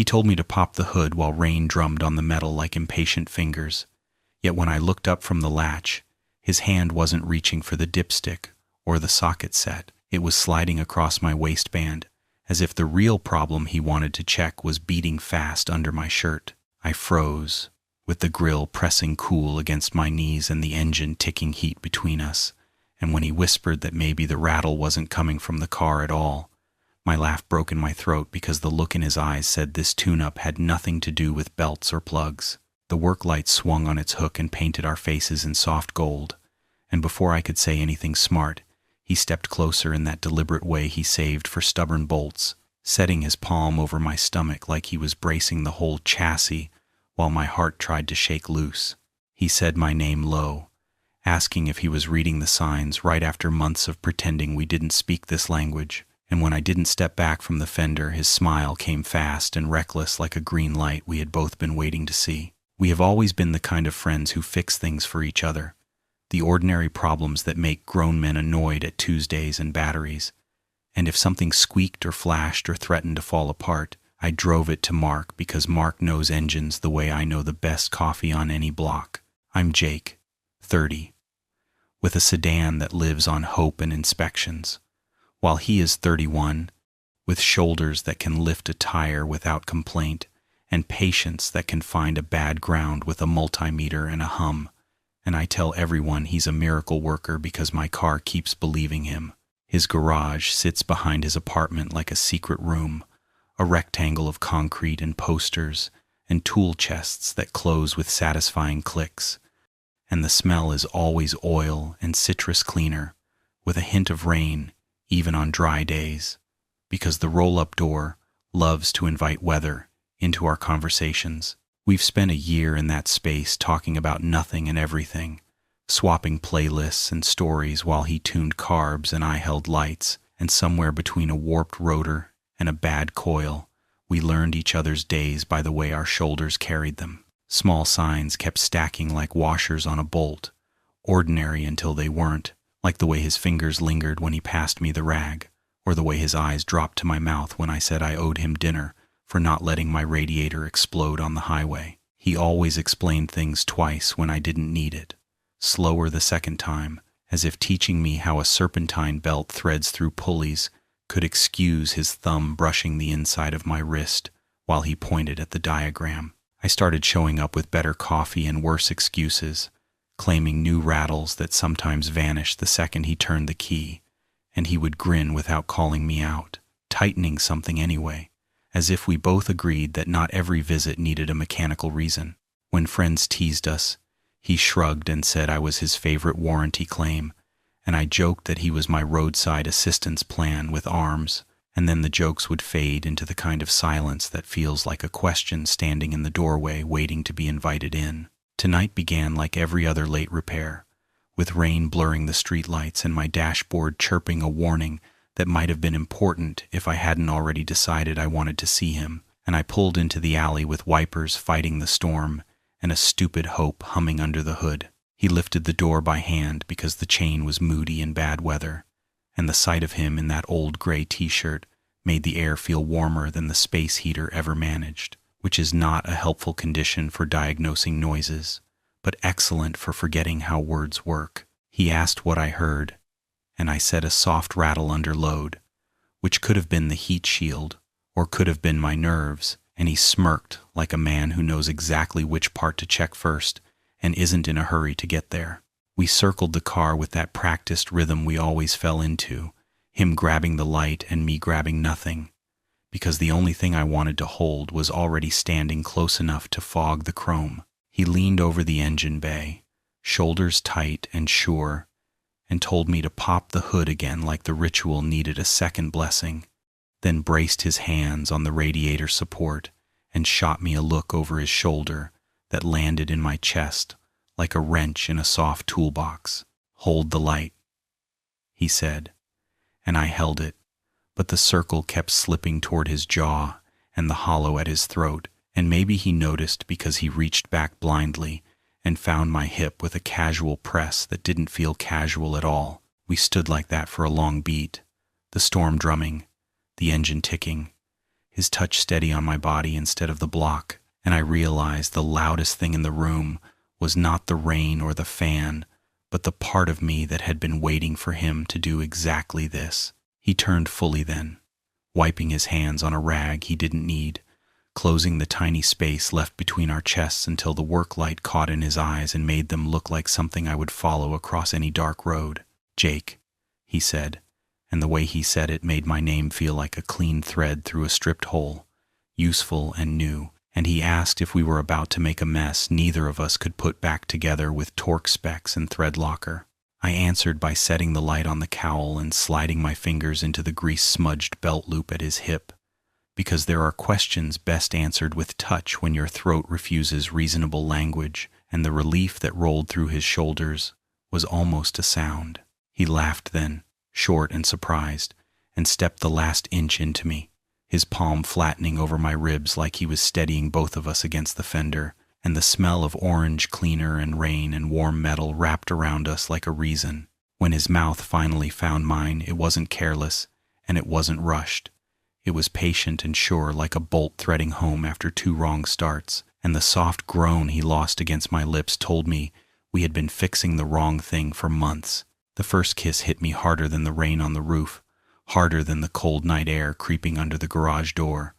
He told me to pop the hood while rain drummed on the metal like impatient fingers. Yet when I looked up from the latch, his hand wasn't reaching for the dipstick or the socket set. It was sliding across my waistband, as if the real problem he wanted to check was beating fast under my shirt. I froze, with the grill pressing cool against my knees and the engine ticking heat between us, and when he whispered that maybe the rattle wasn't coming from the car at all, my laugh broke in my throat because the look in his eyes said this tune-up had nothing to do with belts or plugs. The work light swung on its hook and painted our faces in soft gold, and before I could say anything smart, he stepped closer in that deliberate way he saved for stubborn bolts, setting his palm over my stomach like he was bracing the whole chassis while my heart tried to shake loose. He said my name low, asking if he was reading the signs right after months of pretending we didn't speak this language. And when I didn't step back from the fender, his smile came fast and reckless like a green light we had both been waiting to see. We have always been the kind of friends who fix things for each other, the ordinary problems that make grown men annoyed at Tuesdays and batteries. And if something squeaked or flashed or threatened to fall apart, I drove it to Mark because Mark knows engines the way I know the best coffee on any block. I'm Jake, 30, with a sedan that lives on hope and inspections, while he is 31, with shoulders that can lift a tire without complaint, and patience that can find a bad ground with a multimeter and a hum. And I tell everyone he's a miracle worker because my car keeps believing him. His garage sits behind his apartment like a secret room, a rectangle of concrete and posters and tool chests that close with satisfying clicks. And the smell is always oil and citrus cleaner, with a hint of rain, even on dry days, because the roll-up door loves to invite weather into our conversations. We've spent a year in that space talking about nothing and everything, swapping playlists and stories while he tuned carbs and I held lights, and somewhere between a warped rotor and a bad coil, we learned each other's days by the way our shoulders carried them. Small signs kept stacking like washers on a bolt, ordinary until they weren't, like the way his fingers lingered when he passed me the rag, or the way his eyes dropped to my mouth when I said I owed him dinner for not letting my radiator explode on the highway. He always explained things twice when I didn't need it, slower the second time, as if teaching me how a serpentine belt threads through pulleys could excuse his thumb brushing the inside of my wrist while he pointed at the diagram. I started showing up with better coffee and worse excuses, claiming new rattles that sometimes vanished the second he turned the key, and he would grin without calling me out, tightening something anyway, as if we both agreed that not every visit needed a mechanical reason. When friends teased us, he shrugged and said I was his favorite warranty claim, and I joked that he was my roadside assistance plan with arms, and then the jokes would fade into the kind of silence that feels like a question standing in the doorway waiting to be invited in. Tonight began like every other late repair, with rain blurring the streetlights and my dashboard chirping a warning that might have been important if I hadn't already decided I wanted to see him, and I pulled into the alley with wipers fighting the storm and a stupid hope humming under the hood. He lifted the door by hand because the chain was moody in bad weather, and the sight of him in that old gray t-shirt made the air feel warmer than the space heater ever managed, which is not a helpful condition for diagnosing noises, but excellent for forgetting how words work. He asked what I heard, and I said a soft rattle under load, which could have been the heat shield, or could have been my nerves, and he smirked like a man who knows exactly which part to check first and isn't in a hurry to get there. We circled the car with that practiced rhythm we always fell into, him grabbing the light and me grabbing nothing, because the only thing I wanted to hold was already standing close enough to fog the chrome. He leaned over the engine bay, shoulders tight and sure, and told me to pop the hood again like the ritual needed a second blessing, then braced his hands on the radiator support and shot me a look over his shoulder that landed in my chest like a wrench in a soft toolbox. "Hold the light," he said, and I held it, but the circle kept slipping toward his jaw and the hollow at his throat, and maybe he noticed because he reached back blindly and found my hip with a casual press that didn't feel casual at all. We stood like that for a long beat, the storm drumming, the engine ticking, his touch steady on my body instead of the block, and I realized the loudest thing in the room was not the rain or the fan, but the part of me that had been waiting for him to do exactly this. He turned fully then, wiping his hands on a rag he didn't need, closing the tiny space left between our chests until the work light caught in his eyes and made them look like something I would follow across any dark road. "Jake," he said, and the way he said it made my name feel like a clean thread through a stripped hole, useful and new, and he asked if we were about to make a mess neither of us could put back together with torque specs and thread locker. I answered by setting the light on the cowl and sliding my fingers into the grease-smudged belt loop at his hip, because there are questions best answered with touch when your throat refuses reasonable language, and the relief that rolled through his shoulders was almost a sound. He laughed then, short and surprised, and stepped the last inch into me, his palm flattening over my ribs like he was steadying both of us against the fender, and the smell of orange cleaner and rain and warm metal wrapped around us like a reason. When his mouth finally found mine, it wasn't careless, and it wasn't rushed. It was patient and sure, like a bolt threading home after 2 wrong starts, and the soft groan he lost against my lips told me we had been fixing the wrong thing for months. The first kiss hit me harder than the rain on the roof, harder than the cold night air creeping under the garage door,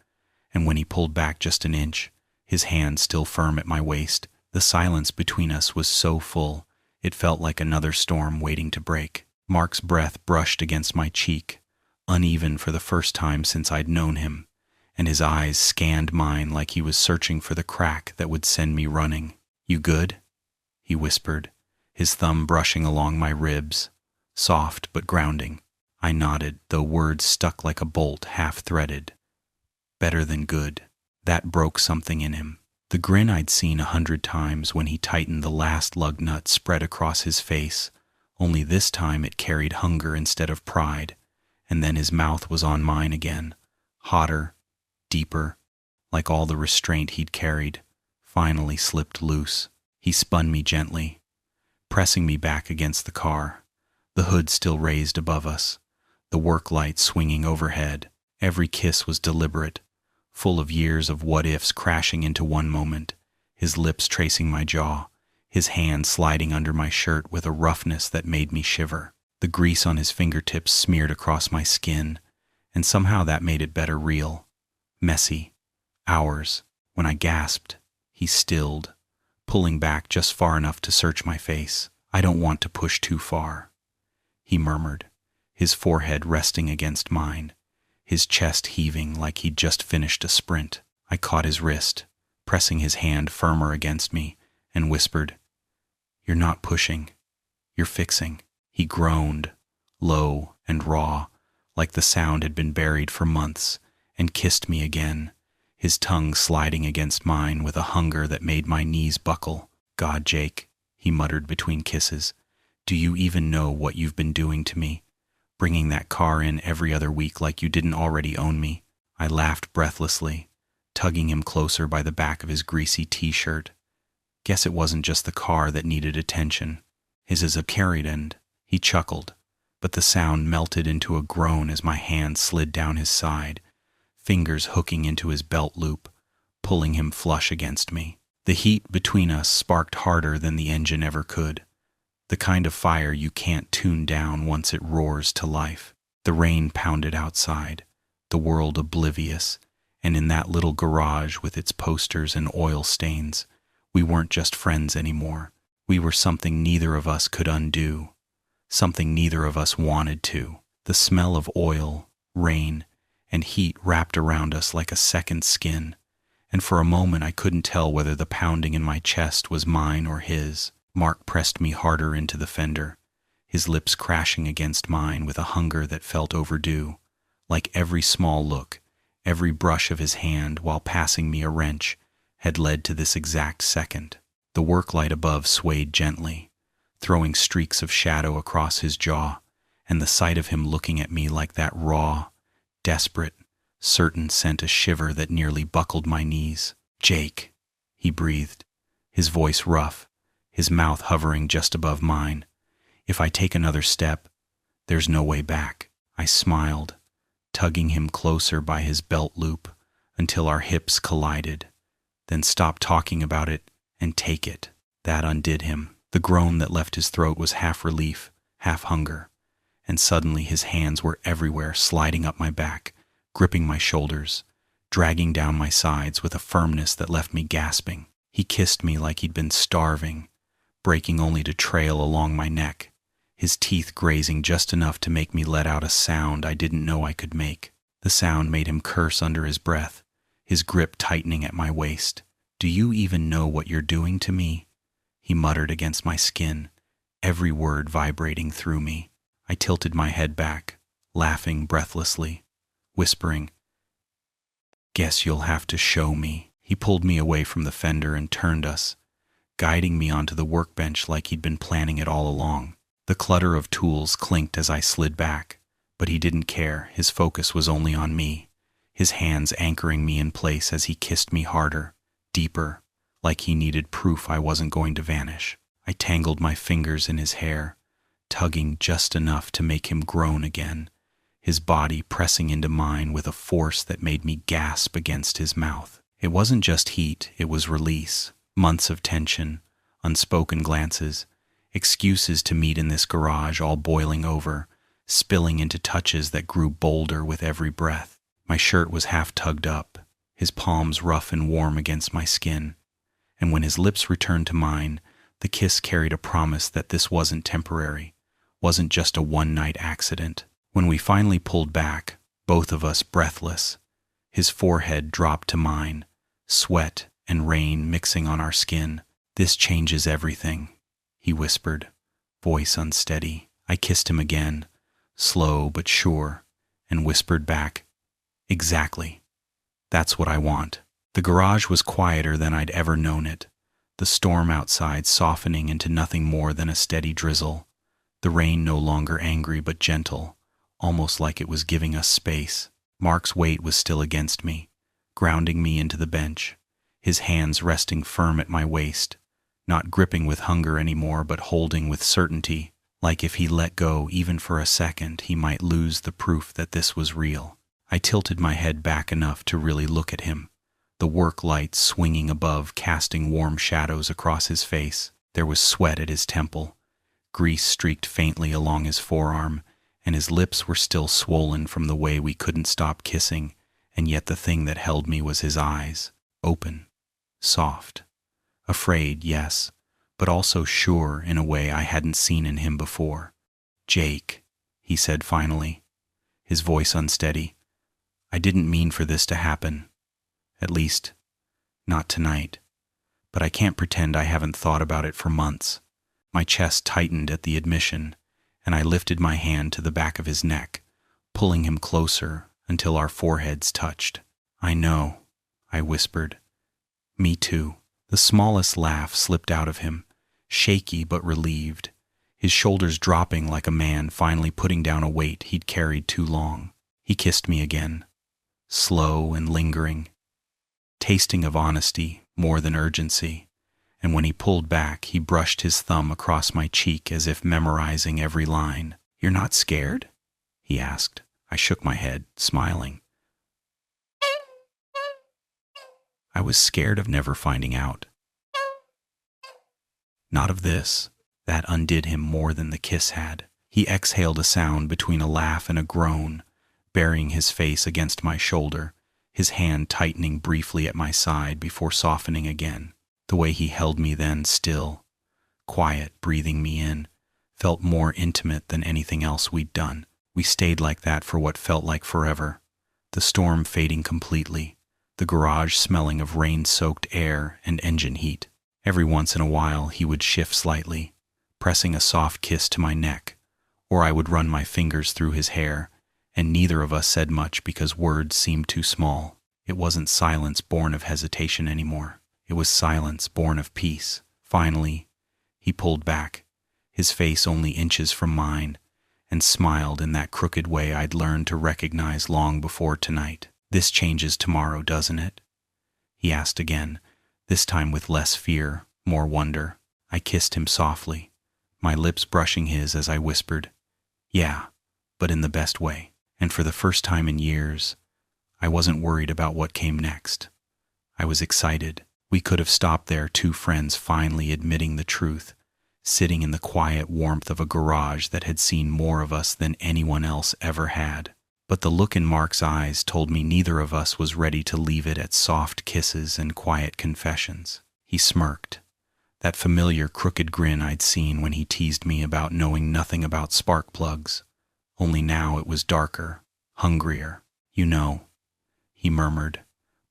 and when he pulled back just an inch, his hand still firm at my waist, the silence between us was so full, it felt like another storm waiting to break. Mark's breath brushed against my cheek, uneven for the first time since I'd known him, and his eyes scanned mine like he was searching for the crack that would send me running. "You good?" he whispered, his thumb brushing along my ribs, soft but grounding. I nodded, though words stuck like a bolt half-threaded. Better than good. That broke something in him. The grin I'd seen 100 times when he tightened the last lug nut spread across his face, only this time it carried hunger instead of pride, and then his mouth was on mine again, hotter, deeper, like all the restraint he'd carried, finally slipped loose. He spun me gently, pressing me back against the car, the hood still raised above us, the work light swinging overhead. Every kiss was deliberate, full of years of what-ifs crashing into one moment, his lips tracing my jaw, his hand sliding under my shirt with a roughness that made me shiver. The grease on his fingertips smeared across my skin, and somehow that made it better real. Messy. Ours. When I gasped, he stilled, pulling back just far enough to search my face. "I don't want to push too far," he murmured, his forehead resting against mine, his chest heaving like he'd just finished a sprint. I caught his wrist, pressing his hand firmer against me, and whispered, "You're not pushing. You're fixing." He groaned, low and raw, like the sound had been buried for months, and kissed me again, his tongue sliding against mine with a hunger that made my knees buckle. "God, Jake," he muttered between kisses, "do you even know what you've been doing to me? Bringing that car in every other week like you didn't already own me." I laughed breathlessly, tugging him closer by the back of his greasy t-shirt. Guess it wasn't just the car that needed attention. His is a carried end. He chuckled, but the sound melted into a groan as my hand slid down his side, fingers hooking into his belt loop, pulling him flush against me. The heat between us sparked harder than the engine ever could, the kind of fire you can't tune down once it roars to life. The rain pounded outside, the world oblivious, and in that little garage with its posters and oil stains, we weren't just friends anymore. We were something neither of us could undo, something neither of us wanted to. The smell of oil, rain, and heat wrapped around us like a second skin, and for a moment I couldn't tell whether the pounding in my chest was mine or his. Mark pressed me harder into the fender, his lips crashing against mine with a hunger that felt overdue, like every small look, every brush of his hand while passing me a wrench had led to this exact second. The work light above swayed gently, throwing streaks of shadow across his jaw, and the sight of him looking at me like that raw, desperate, certain sent a shiver that nearly buckled my knees. "Jake," he breathed, his voice rough, his mouth hovering just above mine. "If I take another step, there's no way back." I smiled, tugging him closer by his belt loop, until our hips collided. Then stop talking about it and take it. That undid him. The groan that left his throat was half relief, half hunger. And suddenly his hands were everywhere, sliding up my back, gripping my shoulders, dragging down my sides with a firmness that left me gasping. He kissed me like he'd been starving, breaking only to trail along my neck, his teeth grazing just enough to make me let out a sound I didn't know I could make. The sound made him curse under his breath, his grip tightening at my waist. "Do you even know what you're doing to me?" he muttered against my skin, every word vibrating through me. I tilted my head back, laughing breathlessly, whispering, "Guess you'll have to show me." He pulled me away from the fender and turned us, guiding me onto the workbench like he'd been planning it all along. The clutter of tools clinked as I slid back, but he didn't care. His focus was only on me, his hands anchoring me in place as he kissed me harder, deeper, like he needed proof I wasn't going to vanish. I tangled my fingers in his hair, tugging just enough to make him groan again, his body pressing into mine with a force that made me gasp against his mouth. It wasn't just heat, it was release, months of tension, unspoken glances, excuses to meet in this garage all boiling over, spilling into touches that grew bolder with every breath. My shirt was half tugged up, his palms rough and warm against my skin, and when his lips returned to mine, the kiss carried a promise that this wasn't temporary, wasn't just a one-night accident. When we finally pulled back, both of us breathless, his forehead dropped to mine, sweat and rain mixing on our skin. "This changes everything," he whispered, voice unsteady. I kissed him again, slow but sure, and whispered back, "Exactly. That's what I want." The garage was quieter than I'd ever known it, the storm outside softening into nothing more than a steady drizzle, the rain no longer angry but gentle, almost like it was giving us space. Mark's weight was still against me, grounding me into the bench, his hands resting firm at my waist, not gripping with hunger anymore but holding with certainty, like if he let go even for a second he might lose the proof that this was real. I tilted my head back enough to really look at him, the work light swinging above, casting warm shadows across his face. There was sweat at his temple, grease streaked faintly along his forearm, and his lips were still swollen from the way we couldn't stop kissing, and yet the thing that held me was his eyes, open, soft, afraid, yes, but also sure in a way I hadn't seen in him before. "Jake," he said finally, his voice unsteady, "I didn't mean for this to happen. At least, not tonight. But I can't pretend I haven't thought about it for months." My chest tightened at the admission, and I lifted my hand to the back of his neck, pulling him closer until our foreheads touched. "I know," I whispered. "Me too." The smallest laugh slipped out of him, shaky but relieved, his shoulders dropping like a man finally putting down a weight he'd carried too long. He kissed me again, slow and lingering, tasting of honesty more than urgency, and when he pulled back, he brushed his thumb across my cheek as if memorizing every line. "You're not scared?" he asked. I shook my head, smiling. I was scared of never finding out. Not of this. That undid him more than the kiss had. He exhaled a sound between a laugh and a groan, burying his face against my shoulder, his hand tightening briefly at my side before softening again. The way he held me then, still, quiet, breathing me in, felt more intimate than anything else we'd done. We stayed like that for what felt like forever, the storm fading completely, the garage smelling of rain-soaked air and engine heat. Every once in a while he would shift slightly, pressing a soft kiss to my neck, or I would run my fingers through his hair, and neither of us said much because words seemed too small. It wasn't silence born of hesitation anymore. It was silence born of peace. Finally, he pulled back, his face only inches from mine, and smiled in that crooked way I'd learned to recognize long before tonight. "This changes tomorrow, doesn't it?" he asked again, this time with less fear, more wonder. I kissed him softly, my lips brushing his as I whispered, "Yeah, but in the best way." And for the first time in years, I wasn't worried about what came next. I was excited. We could have stopped there, two friends finally admitting the truth, sitting in the quiet warmth of a garage that had seen more of us than anyone else ever had. But the look in Mark's eyes told me neither of us was ready to leave it at soft kisses and quiet confessions. He smirked, that familiar crooked grin I'd seen when he teased me about knowing nothing about spark plugs. Only now it was darker, hungrier. "You know," he murmured,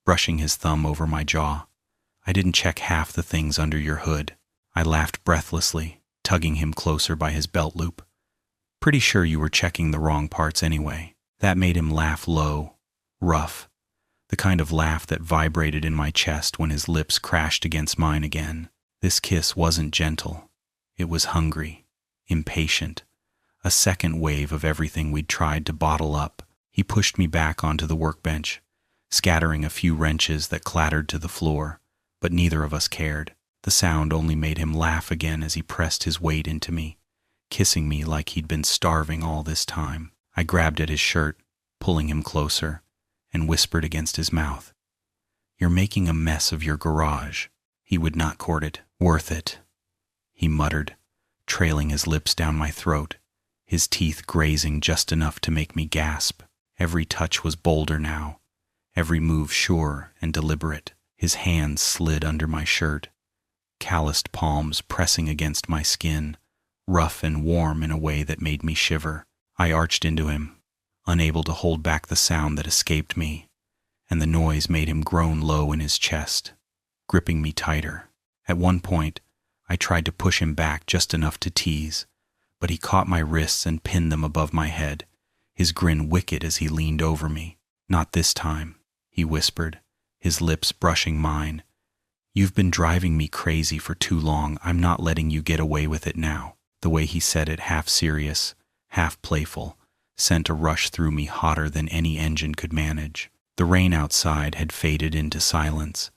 brushing his thumb over my jaw. "I didn't check half the things under your hood." I laughed breathlessly, tugging him closer by his belt loop. "Pretty sure you were checking the wrong parts anyway." That made him laugh low, rough, the kind of laugh that vibrated in my chest when his lips crashed against mine again. This kiss wasn't gentle. It was hungry, impatient, a second wave of everything we'd tried to bottle up. He pushed me back onto the workbench, scattering a few wrenches that clattered to the floor, but neither of us cared. The sound only made him laugh again as he pressed his weight into me, kissing me like he'd been starving all this time. I grabbed at his shirt, pulling him closer, and whispered against his mouth, "You're making a mess of your garage." He would not court it. "Worth it," he muttered, trailing his lips down my throat, his teeth grazing just enough to make me gasp. Every touch was bolder now, every move sure and deliberate. His hands slid under my shirt, calloused palms pressing against my skin, rough and warm in a way that made me shiver. I arched into him, unable to hold back the sound that escaped me, and the noise made him groan low in his chest, gripping me tighter. At one point, I tried to push him back just enough to tease, but he caught my wrists and pinned them above my head, his grin wicked as he leaned over me. "Not this time," he whispered, his lips brushing mine. "You've been driving me crazy for too long. I'm not letting you get away with it now." The way he said it, half serious, half playful, sent a rush through me hotter than any engine could manage. The rain outside had faded into silence,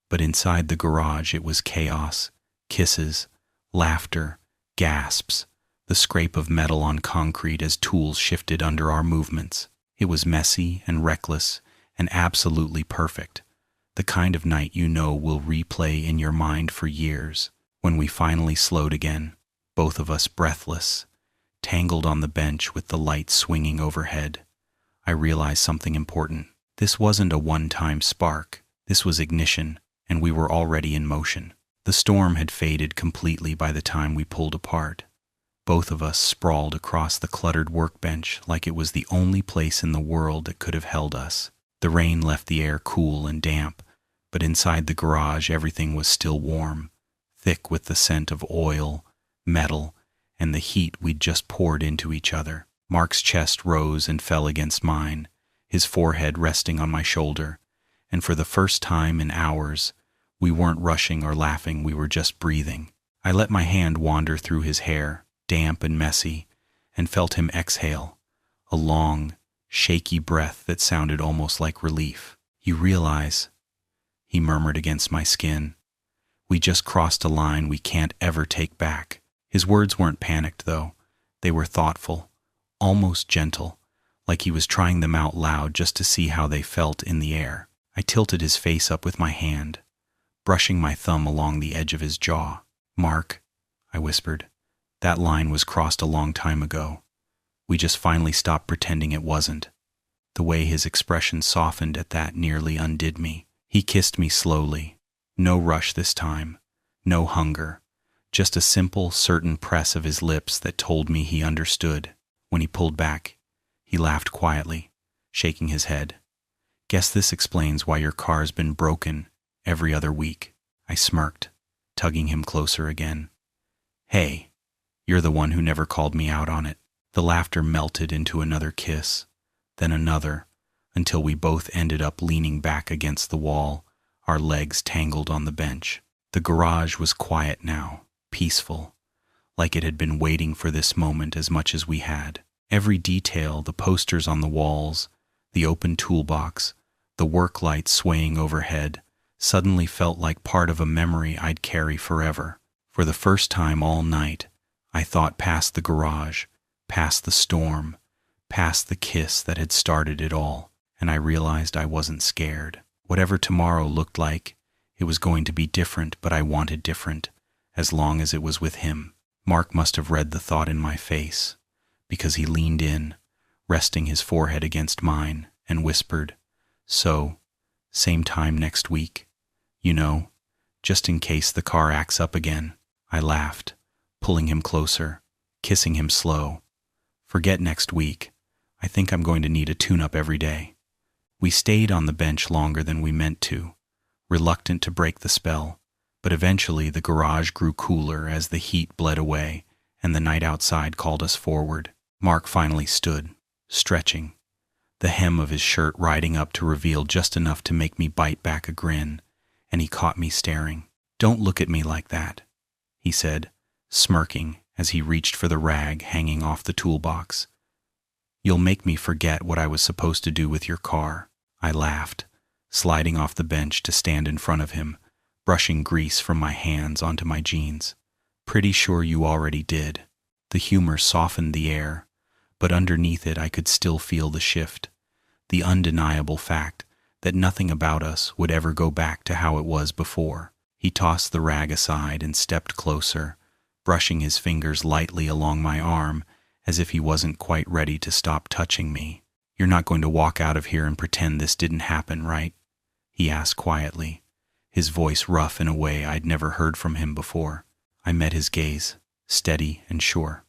but inside the garage it was chaos, kisses, laughter, gasps, the scrape of metal on concrete as tools shifted under our movements. It was messy and reckless and absolutely perfect, the kind of night you know will replay in your mind for years. When we finally slowed again, both of us breathless, tangled on the bench with the light swinging overhead, I realized something important. This wasn't a one-time spark. This was ignition, and we were already in motion. The storm had faded completely by the time we pulled apart. Both of us sprawled across the cluttered workbench like it was the only place in the world that could have held us. The rain left the air cool and damp, but inside the garage everything was still warm, thick with the scent of oil, metal, and the heat we'd just poured into each other. Mark's chest rose and fell against mine, his forehead resting on my shoulder, and for the first time in hours, we weren't rushing or laughing, we were just breathing. I let my hand wander through his hair, damp and messy, and felt him exhale, a long, shaky breath that sounded almost like relief. "You realize," he murmured against my skin, "we just crossed a line we can't ever take back." His words weren't panicked, though. They were thoughtful, almost gentle, like he was trying them out loud just to see how they felt in the air. I tilted his face up with my hand, brushing my thumb along the edge of his jaw. "Mark," I whispered, "that line was crossed a long time ago. We just finally stopped pretending it wasn't." The way his expression softened at that nearly undid me. He kissed me slowly. No rush this time, no hunger. Just a simple, certain press of his lips that told me he understood. When he pulled back, he laughed quietly, shaking his head. "Guess this explains why your car's been broken every other week." I smirked, tugging him closer again. "Hey, you're the one who never called me out on it." The laughter melted into another kiss, then another, until we both ended up leaning back against the wall, our legs tangled on the bench. The garage was quiet now, peaceful, like it had been waiting for this moment as much as we had. Every detail, the posters on the walls, the open toolbox, the work light swaying overhead, suddenly felt like part of a memory I'd carry forever. For the first time all night, I thought past the garage, past the storm, past the kiss that had started it all. and I realized I wasn't scared. Whatever tomorrow looked like, it was going to be different, but I wanted different, as long as it was with him. Mark must have read the thought in my face, because he leaned in, resting his forehead against mine, and whispered, "So, same time next week, you know, just in case the car acts up again." I laughed, pulling him closer, kissing him slow. "Forget next week. I think I'm going to need a tune-up every day." We stayed on the bench longer than we meant to, reluctant to break the spell, but eventually the garage grew cooler as the heat bled away, and the night outside called us forward. Mark finally stood, stretching, the hem of his shirt riding up to reveal just enough to make me bite back a grin, and he caught me staring. "Don't look at me like that," he said, smirking as he reached for the rag hanging off the toolbox. "You'll make me forget what I was supposed to do with your car." I laughed, sliding off the bench to stand in front of him, brushing grease from my hands onto my jeans. "Pretty sure you already did." The humor softened the air, but underneath it I could still feel the shift, the undeniable fact that nothing about us would ever go back to how it was before. He tossed the rag aside and stepped closer, brushing his fingers lightly along my arm as if he wasn't quite ready to stop touching me. "You're not going to walk out of here and pretend this didn't happen, right?" he asked quietly, his voice rough in a way I'd never heard from him before. I met his gaze, steady and sure.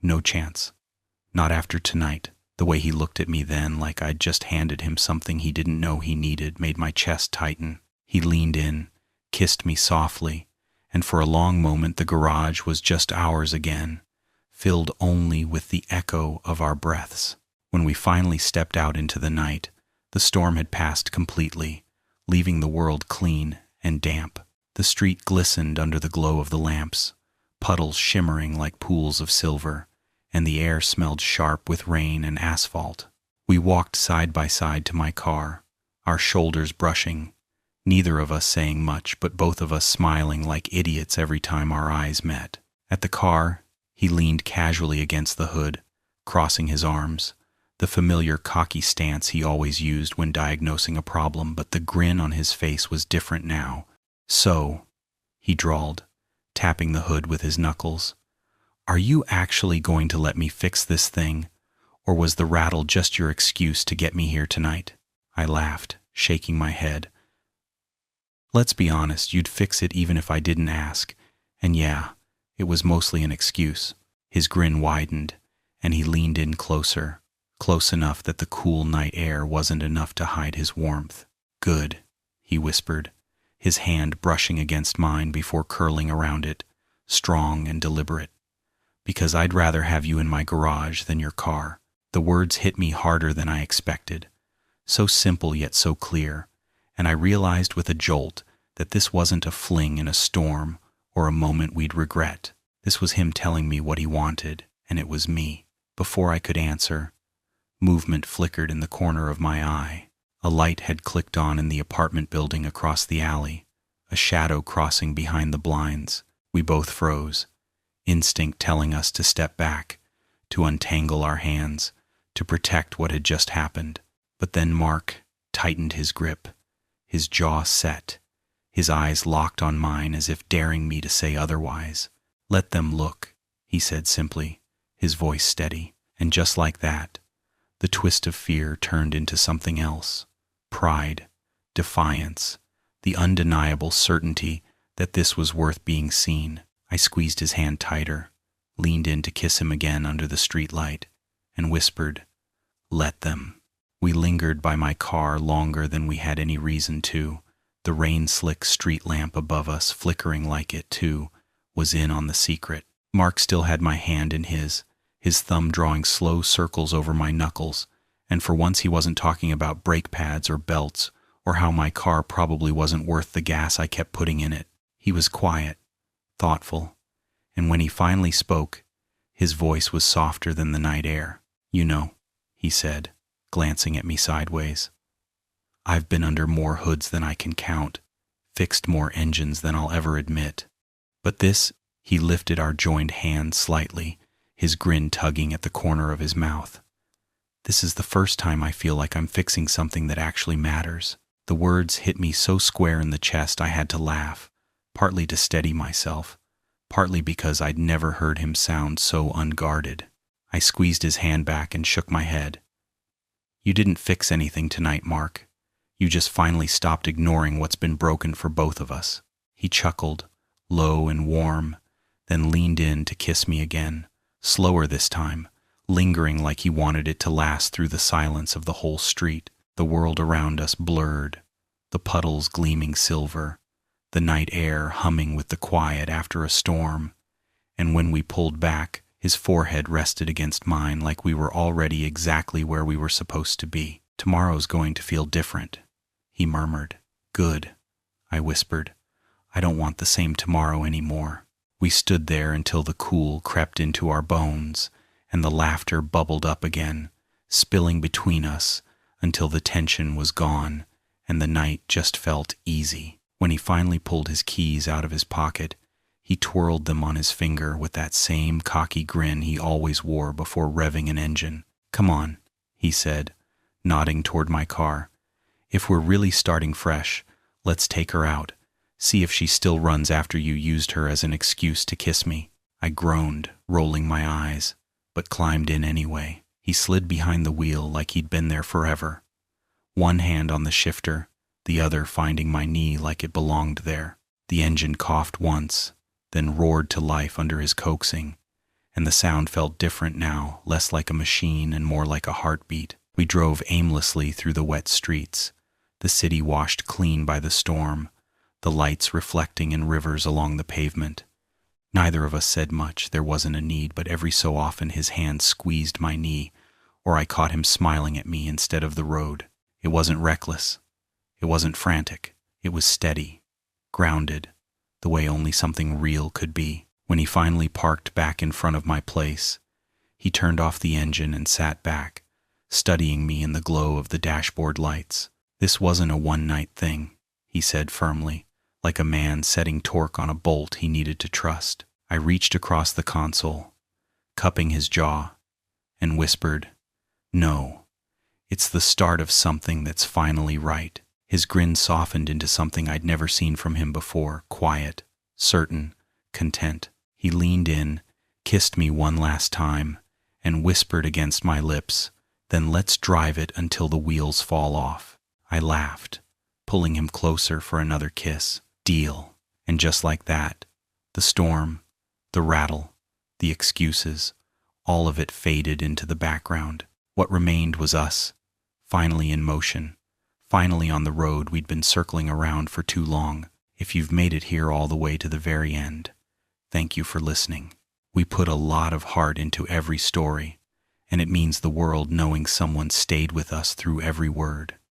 "No chance. Not after tonight." The way he looked at me then, like I'd just handed him something he didn't know he needed, made my chest tighten. He leaned in, kissed me softly, and for a long moment the garage was just ours again, filled only with the echo of our breaths. When we finally stepped out into the night, the storm had passed completely, leaving the world clean and damp. The street glistened under the glow of the lamps, puddles shimmering like pools of silver, and the air smelled sharp with rain and asphalt. We walked side by side to my car, our shoulders brushing, neither of us saying much, but both of us smiling like idiots every time our eyes met. At the car, he leaned casually against the hood, crossing his arms, the familiar cocky stance he always used when diagnosing a problem, but the grin on his face was different now. "So," he drawled, tapping the hood with his knuckles, "are you actually going to let me fix this thing, or was the rattle just your excuse to get me here tonight?" I laughed, shaking my head. "Let's be honest, you'd fix it even if I didn't ask, and yeah, it was mostly an excuse." His grin widened, and he leaned in closer, close enough that the cool night air wasn't enough to hide his warmth. "Good," he whispered, his hand brushing against mine before curling around it, strong and deliberate. "Because I'd rather have you in my garage than your car." The words hit me harder than I expected, so simple yet so clear, and I realized with a jolt that this wasn't a fling in a storm or a moment we'd regret. This was him telling me what he wanted, and it was me. Before I could answer, movement flickered in the corner of my eye. A light had clicked on in the apartment building across the alley, a shadow crossing behind the blinds. We both froze, instinct telling us to step back, to untangle our hands, to protect what had just happened. But then Mark tightened his grip, his jaw set, his eyes locked on mine as if daring me to say otherwise. "Let them look," he said simply, his voice steady. And just like that, the twist of fear turned into something else. Pride, defiance, the undeniable certainty that this was worth being seen. I squeezed his hand tighter, leaned in to kiss him again under the streetlight, and whispered, "Let them." We lingered by my car longer than we had any reason to. The rain-slick street lamp above us, flickering like it, too, was in on the secret. Mark still had my hand in his thumb drawing slow circles over my knuckles, and for once he wasn't talking about brake pads or belts, or how my car probably wasn't worth the gas I kept putting in it. He was quiet, thoughtful, and when he finally spoke, his voice was softer than the night air. "You know," he said, glancing at me sideways, "I've been under more hoods than I can count, fixed more engines than I'll ever admit. But this," he lifted our joined hands slightly, his grin tugging at the corner of his mouth, This is the first time I feel like I'm fixing something that actually matters. The words hit me so square in the chest I had to laugh, partly to steady myself, partly because I'd never heard him sound so unguarded. I squeezed his hand back and shook my head. You didn't fix anything tonight, Mark. You just finally stopped ignoring what's been broken for both of us. He chuckled, low and warm, then leaned in to kiss me again, slower this time, lingering like he wanted it to last through the silence of the whole street. The world around us blurred, the puddles gleaming silver, the night air humming with the quiet after a storm. And when we pulled back, his forehead rested against mine like we were already exactly where we were supposed to be. Tomorrow's going to feel different, he murmured. Good, I whispered. I don't want the same tomorrow anymore. We stood there until the cool crept into our bones, and the laughter bubbled up again, spilling between us until the tension was gone and the night just felt easy. When he finally pulled his keys out of his pocket, he twirled them on his finger with that same cocky grin he always wore before revving an engine. Come on, he said, nodding toward my car. If we're really starting fresh, let's take her out. See if she still runs after you used her as an excuse to kiss me. I groaned, rolling my eyes, but climbed in anyway. He slid behind the wheel like he'd been there forever, one hand on the shifter, the other finding my knee like it belonged there. The engine coughed once, then roared to life under his coaxing, and the sound felt different now, less like a machine and more like a heartbeat. We drove aimlessly through the wet streets, the city washed clean by the storm, the lights reflecting in rivers along the pavement. Neither of us said much, there wasn't a need, but every so often his hand squeezed my knee, or I caught him smiling at me instead of the road. It wasn't reckless. It wasn't frantic. It was steady, grounded, the way only something real could be. When he finally parked back in front of my place, he turned off the engine and sat back, studying me in the glow of the dashboard lights. This wasn't a one-night thing, he said firmly, like a man setting torque on a bolt he needed to trust. I reached across the console, cupping his jaw, and whispered, No, it's the start of something that's finally right. His grin softened into something I'd never seen from him before, quiet, certain, content. He leaned in, kissed me one last time, and whispered against my lips, Then let's drive it until the wheels fall off. I laughed, pulling him closer for another kiss. Deal. And just like that, the storm, the rattle, the excuses, all of it faded into the background. What remained was us, finally in motion, finally on the road we'd been circling around for too long. If you've made it here all the way to the very end, thank you for listening. We put a lot of heart into every story, and it means the world knowing someone stayed with us through every word.